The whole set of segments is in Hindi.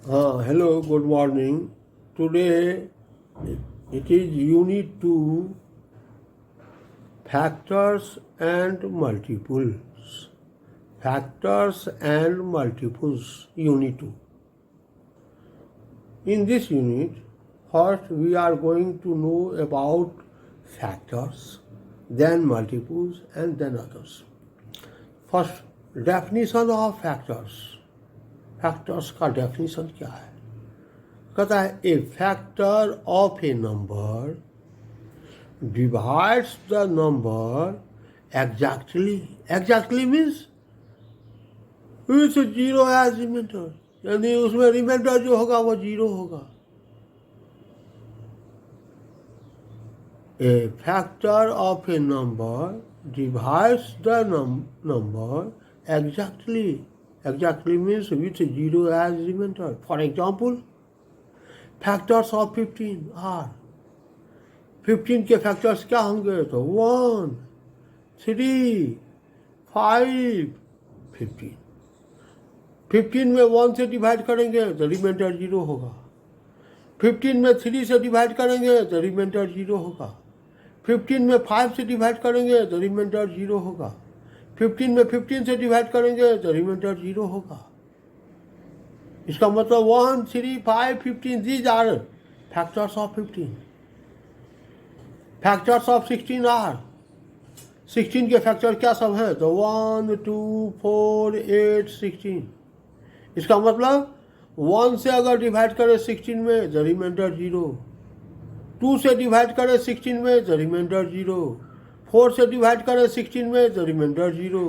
Hello, good morning. Today it is Unit 2 Factors and Multiples. Factors and Multiples, Unit 2. In this unit, first we are going to know about factors, then multiples, and then others. First, definition of factors. Factors का डेफिनेशन क्या है? कहता है a factor of a number divides the number exactly means with zero as remainder, यानी उसमें रिमाइंडर जो होगा वो जीरो होगा. A factor of a number divides the number exactly means with zero as remainder. For example, factors of 15 are 15 के फैक्टर्स क्या होंगे? तो 1, 3, 5, 15. 15 में 1 से डिवाइड करेंगे तो रिमाइंडर जीरो होगा. 15 में 3 से डिवाइड करेंगे तो रिमाइंडर जीरो होगा. 15 में 5 से डिवाइड करेंगे तो रिमाइंडर जीरो होगा. 15 में 15 से डिवाइड करेंगे तो रिमाइंडर जीरो होगा. इसका मतलब 1, 3, 5, 15 these are factors of 15. Factors of 16 are 16 के फैक्टर क्या सब हैं? तो 1, 2, 4, 8, 16. इसका मतलब 1 से अगर डिवाइड करें 16 में तो रिमाइंडर जीरो. 2 से डिवाइड करें 16 में तो रिमाइंडर जीरो. 4 से डिवाइड करें 16 में तो रिमाइंडर जीरो.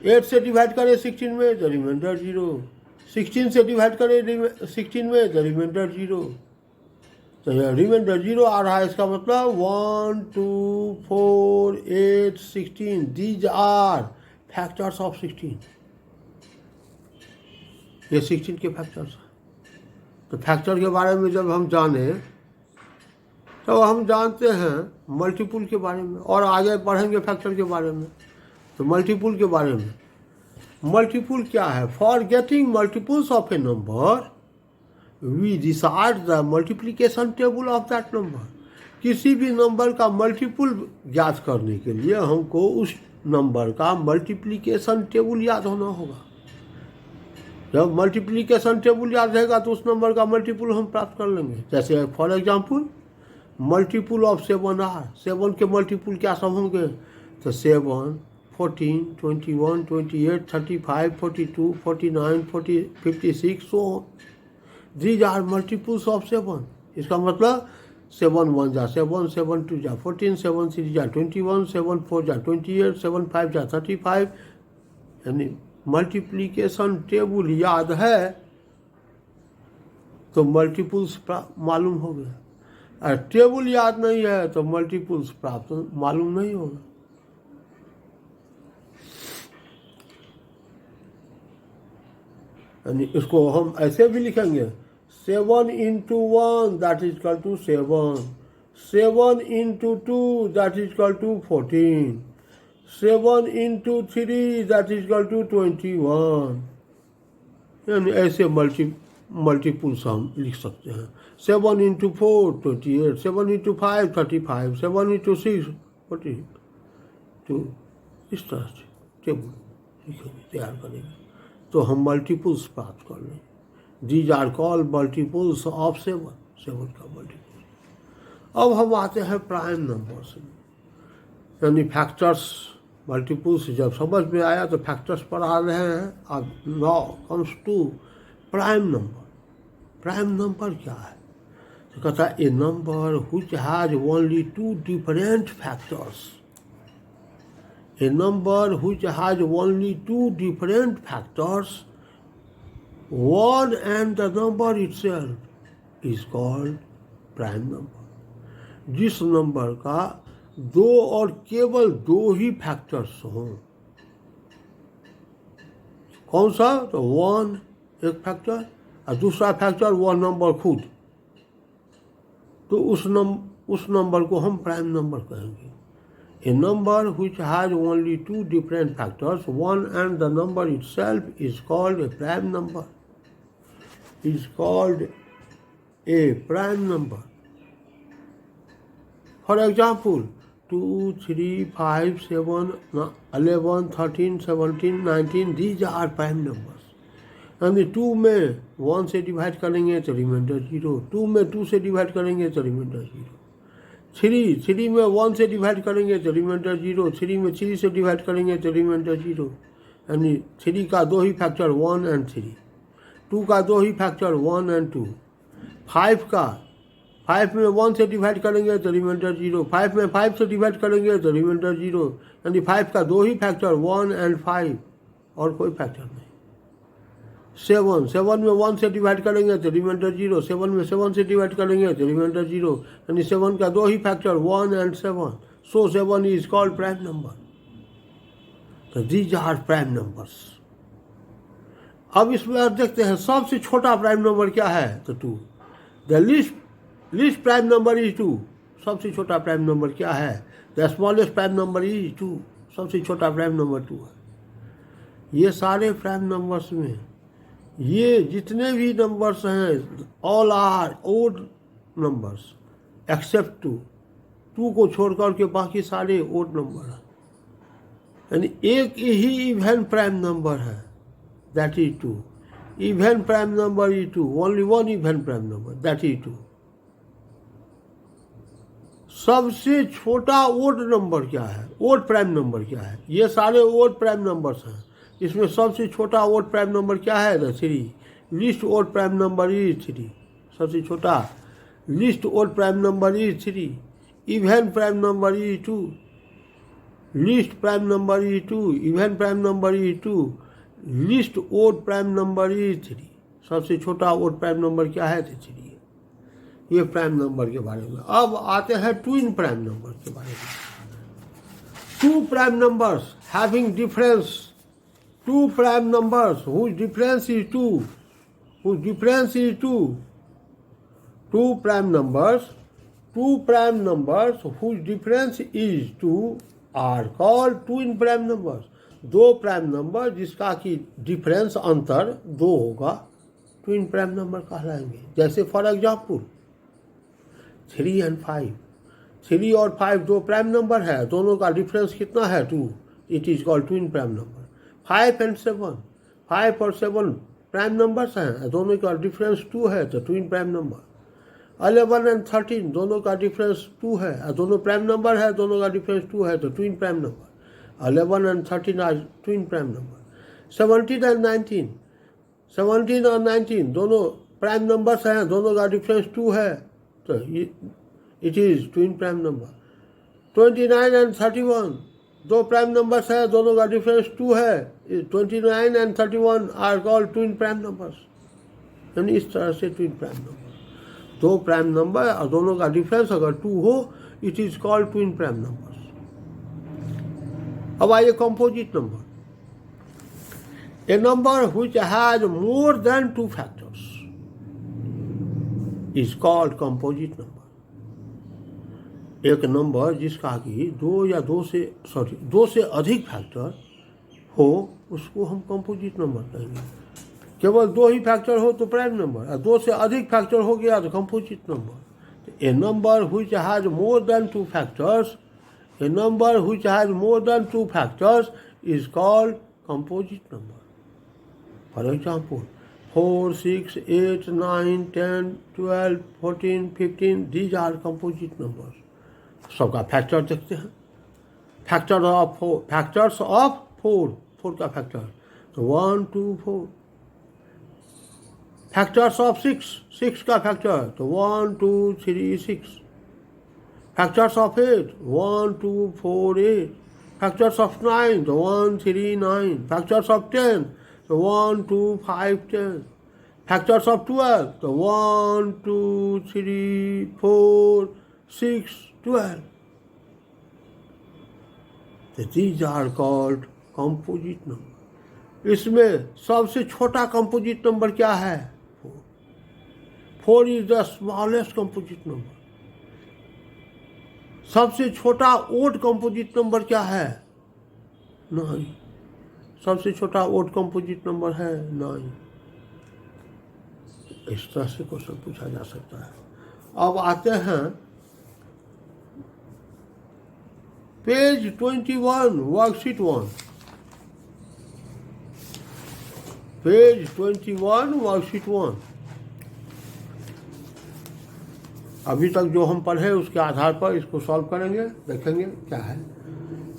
8 से डिवाइड करें 16 में तो रिमाइंडर जीरो. 16 से डिवाइड करें 16 में तो रिमाइंडर जीरो. तो रिमाइंडर जीरो आ रहा है. इसका मतलब 1, 2, 4, 8, 16 दीज आर फैक्टर्स ऑफ 16. ये 16 के फैक्टर्स. तो फैक्टर के बारे में जब हम जाने तो हम जानते हैं मल्टीपुल के बारे में, और आगे पढ़ेंगे फैक्टर के बारे में. तो मल्टीपुल के बारे में, मल्टीपुल क्या है? For getting multiples of a number we decide the multiplication table of that number. किसी भी नंबर का मल्टीपुल ज्ञात करने के लिए हमको उस नंबर का मल्टीप्लिकेशन टेबल याद होना होगा. जब मल्टीप्लिकेशन टेबल याद रहेगा तो उस नंबर का मल्टीपुल हम प्राप्त कर लेंगे. जैसे for example multiple of 7 are. 7 के मल्टीपुल क्या सब होंगे? तो 7, 14, 21, 28, 35, 42, 49, 40, 56 so these are multiples of 7. इसका मतलब 7 1 जा 7, 7 2 जा 14, 7 3 जा 21, 7 4 जा 28, 7 5 जा 35. यानी मल्टीप्लिकेशन टेबल याद है तो मल्टीपुल्स मालूम हो गया. और टेबल याद नहीं है तो मल्टीपुल्स प्राप्त मालूम नहीं होगा. यानी इसको हम ऐसे भी लिखेंगे 7 into 1 that is equal to 7. 7 into 2 that is equal to 14. 7 into 3 that is equal to 21. यानी ऐसे मल्टीपुल्स हम लिख सकते हैं. 7 into 4 28, 7 into 5 35, 7 into 6 42. इस तरह से टेबल लिखेंगे, तैयार करेंगे तो हम मल्टीपुल्स प्राप्त कर लेंगे. These are called multiples of 7. 7 का मल्टीपुल. अब हम आते हैं प्राइम नंबर्स में, यानी फैक्टर्स. मल्टीपुल्स जब समझ में आया तो फैक्टर्स पढ़ा रहे हैं. अब now comes to prime number. Prime number क्या है? तो कहता है a number which has only 2 different factors. A number which has only 2 different factors, one and the number itself is called prime number. जिस नंबर का 2 और केवल 2 ही फैक्टर्स हों. कौन सा? तो 1 एक फैक्टर और दूसरा फैक्टर वह नंबर खुद. तो उस नंबर को हम प्राइम नंबर कहेंगे. A number which has only two different factors, one and the number itself is called a prime number. is called a prime number. For example, 2, 3, 5, 7, 11, 13, 17, 19, these are prime numbers. And the 2 में 1 से डिवाइड करेंगे तो रिमाइंडर 0, 2 में 2 से डिवाइड करेंगे तो रिमाइंडर 0, 3 में 1 से डिवाइड करेंगे तो रिमाइंडर 0, 3 में 3 से डिवाइड करेंगे तो रिमाइंडर 0, यानी 3 का 2 ही फैक्टर 1 एंड 3, 2 का 2 ही फैक्टर 1 एंड 2, 5 में 1 से डिवाइड करेंगे तो रिमाइंडर 0, 5 में 5 से डिवाइड करेंगे तो रिमाइंडर 0, यानी 5 का 2 ही फैक्टर 1 एंड 5 और कोई फैक्टर नहीं। 7 में 1 से डिवाइड करेंगे तो रिमाइंडर 0, 7 में 7 से डिवाइड करेंगे तो रिमाइंडर 0, यानी 7 का 2 ही factor 1 and 7, so 7 is called prime number. तो दीज आर प्राइम नंबर्स। अब इसमें आप देखते हैं सबसे छोटा प्राइम नंबर क्या है, तो 2। The least prime number is 2। सबसे छोटा प्राइम नंबर क्या है, the smallest prime number is 2। सबसे छोटा प्राइम नंबर 2 है। ये सारे प्राइम नंबर्स में ये जितने भी नंबर्स हैं all are odd numbers except 2 को छोड़ कर के बाकी सारे ओड नंबर हैं। यानी एक ही इवन प्राइम नंबर है, that is 2। Even prime number is 2, only one even prime number, that is 2। सबसे छोटा ओड नंबर क्या है, ओड प्राइम नंबर क्या है, ये सारे ओड प्राइम नंबर्स हैं। इसमें सबसे छोटा ओड प्राइम नंबर क्या है, the 3। Least odd prime number is 3। सबसे छोटा least odd prime number is 3। Even prime number is 2। Least prime number is 2। Even prime number is 2। Least odd prime number is 3। सबसे छोटा ओड प्राइम नंबर क्या है, तो 3। ये प्राइम नंबर के बारे में। अब आते हैं ट्विन प्राइम नंबर के बारे में। 2 prime numbers having difference, 2 prime numbers whose difference is 2, whose difference is 2, 2 prime numbers whose difference is 2 are called twin prime numbers। 2 prime number जिसका कि डिफरेंस अंतर 2 होगा, ट्विन प्राइम नंबर कहलाएंगे। जैसे फॉर एग्जाम्पल 3 एंड 5, 3 और 5 2 प्राइम नंबर है, दोनों का डिफरेंस कितना है, 2, it is called twin prime number. 5 and 7, 5 और 7 प्राइम नंबर्स हैं, दोनों का डिफरेंस 2 है, तो ट्विन प्राइम नंबर। 11 एंड 13 दोनों का डिफरेंस 2 है, दोनों प्राइम नंबर है, दोनों का डिफरेंस 2 है, तो twin prime number. 11 and 13 are twin prime number. 17 and 19, 17 और 19 दोनों प्राइम नंबर्स हैं, दोनों का डिफरेंस 2 है, तो it is twin prime number. 29 and 31 2 prime numbers है, दोनों का डिफरेंस 2 है, 29 and 31 are called twin prime numbers. यानी इस तरह से twin prime number, 2 prime number और दोनों का डिफरेंस अगर 2 हो, it is called twin prime numbers. अब आइए composite number. A number which has more than 2 factors is called composite number. एक नंबर जिसका कि 2 से अधिक फैक्टर हो, उसको हम कंपोजिट नंबर कहेंगे। केवल 2 ही फैक्टर हो तो प्राइम नंबर, और 2 से अधिक फैक्टर हो गया तो composite number. A number which has more than 2 factors, a number which has more than 2 factors is called composite number. For example 4, 6, 8, 9, 10, 12, 14, 15 these are composite numbers. सबका फैक्टर देखते हैं। फैक्टर्स ऑफ 4 का फैक्टर तो 1, 2, 4। फैक्टर्स ऑफ 6 का फैक्टर तो 1, 2, 3, 6। Factors of 8 1, 2, 4, 8। फैक्टर्स ऑफ 9 तो 1, 3, 9। फैक्टर्स ऑफ 10 तो 1, 2, 5, 10। फैक्टर्स ऑफ 12 तो 1, 2, 3, 4, 6, 12। So these are called composite number। इसमें सबसे छोटा कंपोजिट नंबर क्या है, 4 is the smallest composite number. सबसे छोटा ओड कंपोजिट नंबर क्या है, 9। सबसे छोटा ओड कंपोजिट नंबर है 9। इस तरह से क्वेश्चन पूछा जा सकता है। अब आते हैं पेज 21 वर्कशीट 1। Page 21 worksheet 1। अभी तक जो हम पढ़े उसके आधार पर इसको सॉल्व करेंगे, देखेंगे क्या है।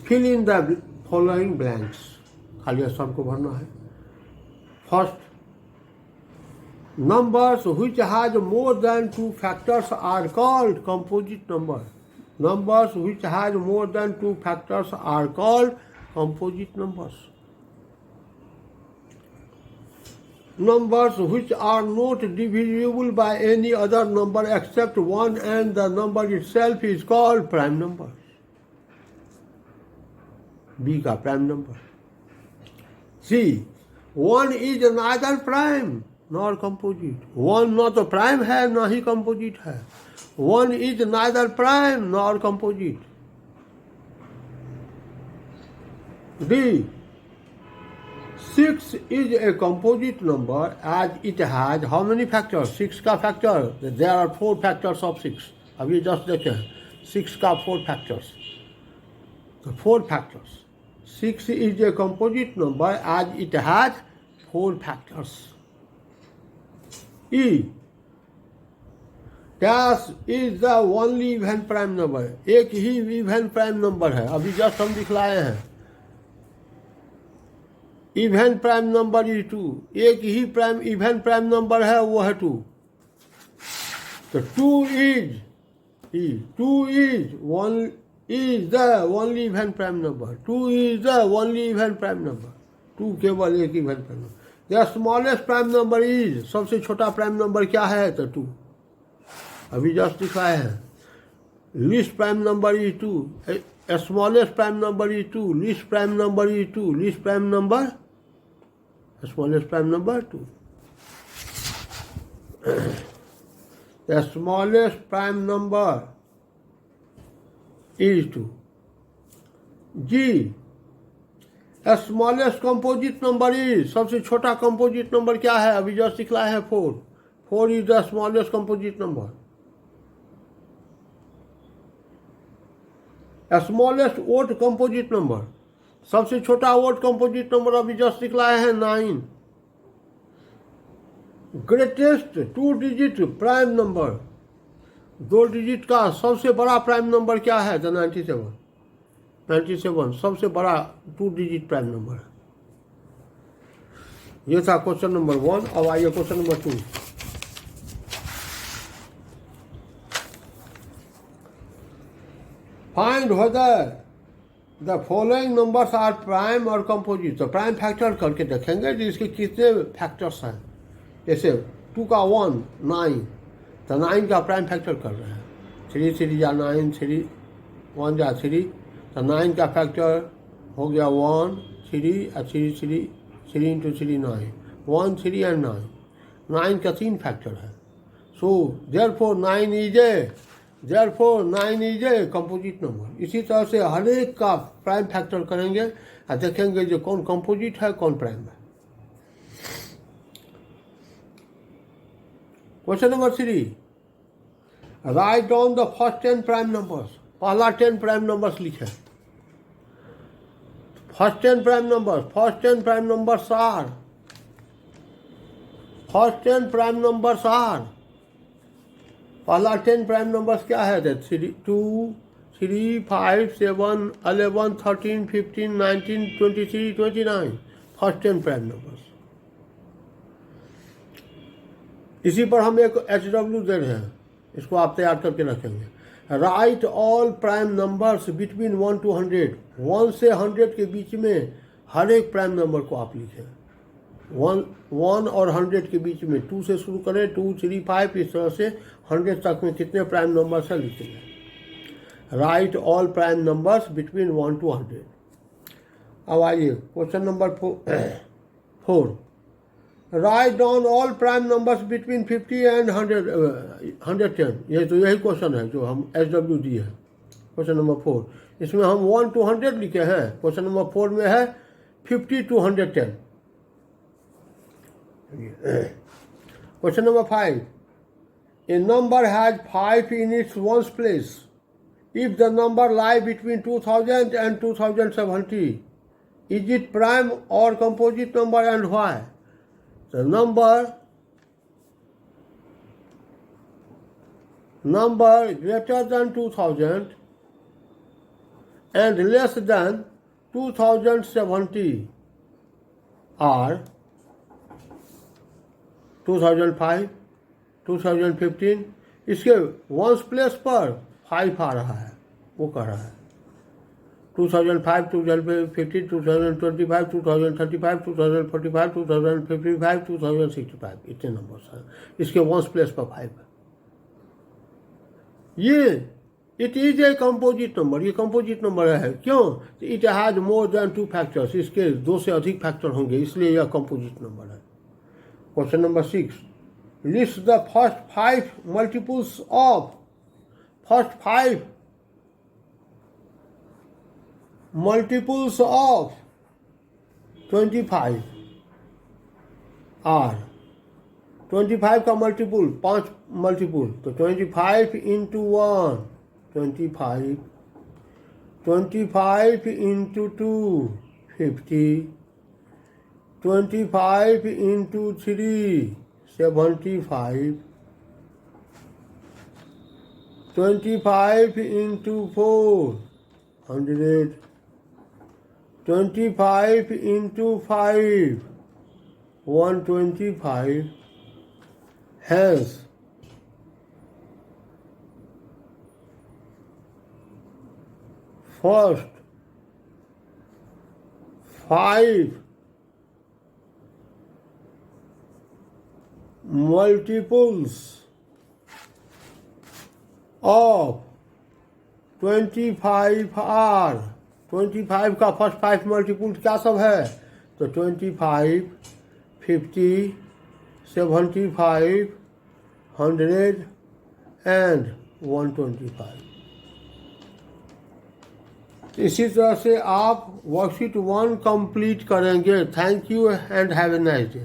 Fill in the following blanks, खाली स्थान को भरना है। First, numbers which has more than two factors are called composite number. Numbers which has more than two factors are called composite numbers. Numbers which are not divisible by any other number except one and the number itself is called prime number. B का prime number. C, one is neither prime nor composite. One न तो प्राइम है न ही कंपोजिट है। One is neither prime nor composite. D, 6 is a composite number as it has how many factors? 6 का factor, there are 4 factors of 6। अभी जस्ट देखें 6 का 4 फैक्टर्स, तो 4 factors. 6 is a composite number as it has 4 factors. E, dash is the only even prime number। एक ही इवन प्राइम नंबर है, अभी जस्ट हम दिखलाए हैं। Even prime number is 2। एक ही प्राइम इवन प्राइम नंबर है, वो है 2। तो 2 is the only even prime number। 2 is the only even prime number। 2 केवल एक even prime number. The smallest prime number is, सबसे छोटा प्राइम नंबर क्या है? तो 2। अभी जस्ट दिखाए हैं। Least prime number is 2। Smallest prime number is 2। Least prime number is 2। Least prime number, smallest prime number 2। The smallest prime number is 2। G, smallest composite number is, सबसे छोटा कंपोजिट नंबर क्या है? अभी जस्ट दिखलाए है 4। 4 is the smallest composite number. Smallest odd composite number, सबसे छोटा ओड कंपोजिट नंबर अभी जस्ट दिखलाए हैं 9। Greatest 2 digit prime number, 2 digit का सबसे बड़ा प्राइम नंबर क्या है? तो 97। 97 सबसे बड़ा 2 डिजिट प्राइम नंबर है। ये था क्वेश्चन नंबर 1। अब आइए question number 2। Find whether the following numbers are prime और कंपोजिट। तो प्राइम फैक्टर करके देखेंगे कि इसके कितने फैक्टर्स हैं। जैसे 2 का 1 9, तो 9 का प्राइम फैक्टर कर रहे हैं। 3 3 या 9, 3 1 या 3, तो 9 का फैक्टर हो गया 1 3 और 3 3 3 इंटू 3 9, 1 3 एंड 9। 9 का 3 फैक्टर है। So therefore 9 is a composite number. इसी तरह से हर एक का प्राइम फैक्टर करेंगे और देखेंगे जो कौन कंपोजिट है कौन प्राइम है। Question number 3, write down the first 10 prime numbers. पहला 10 प्राइम नंबर्स लिखे। First 10 prime numbers are, first 10 prime numbers are, पहला 10 प्राइम नंबर्स क्या है? 3 2 3 5 7 11 13 15 19 23 29। First 10 prime numbers. इसी पर हम एक HW दे रहे हैं, इसको आप तैयार करके रखेंगे। Right all prime numbers between 1 to 100। 1 से 100 के बीच में हर एक प्राइम नंबर को आप लिखें। 1 और 100 के बीच में 2 से शुरू करें, 2 3 5 इस तरह से 100 तक में कितने प्राइम नंबर्स हैं लिखेंगे। Right all prime numbers between 1 to 100। अब आइए question number 4, write down all prime numbers between 50 and 110। ये तो यही क्वेश्चन है जो हम SW दिए हैं। क्वेश्चन नंबर 4, इसमें हम 1 to 100 लिखे हैं। क्वेश्चन नंबर 4 में है 50 to 110। Question number 5. A number has 5 in its ones place. If the number lie between 2000 and 2070, is it prime or composite number and why? The number greater than 2000 and less than 2070 are 2005, 2015. इसके वंस प्लेस पर 5 आ रहा है, वो कह रहा है 2005, 2015, 2025, 2035, 2045, 2055, 2065, इतने नंबर्स हैं। इसके वंस प्लेस पर 5 है। ये it is a composite number, ये कंपोजिट नंबर है। क्यों? It has more than 2 factors, इसके 2 से अधिक फैक्टर होंगे, इसलिए यह कंपोजिट नंबर है। Question number 6. List the first 5 multiples of 25 are 25 का मल्टीपुल 5 मल्टीपुल, तो 25 into 1 25, 25 into 2 50, 25 into 3 75, 25 into 4 100, 25 into 5 125. Hence first 5 multiples of 25 are 25 का फर्स्ट 5 मल्टीपुल क्या सब है? तो 25, 50, 75, 100 एंड 125। इसी तरह से आप वर्कशीट 1 कंप्लीट करेंगे। Thank you and have a nice day.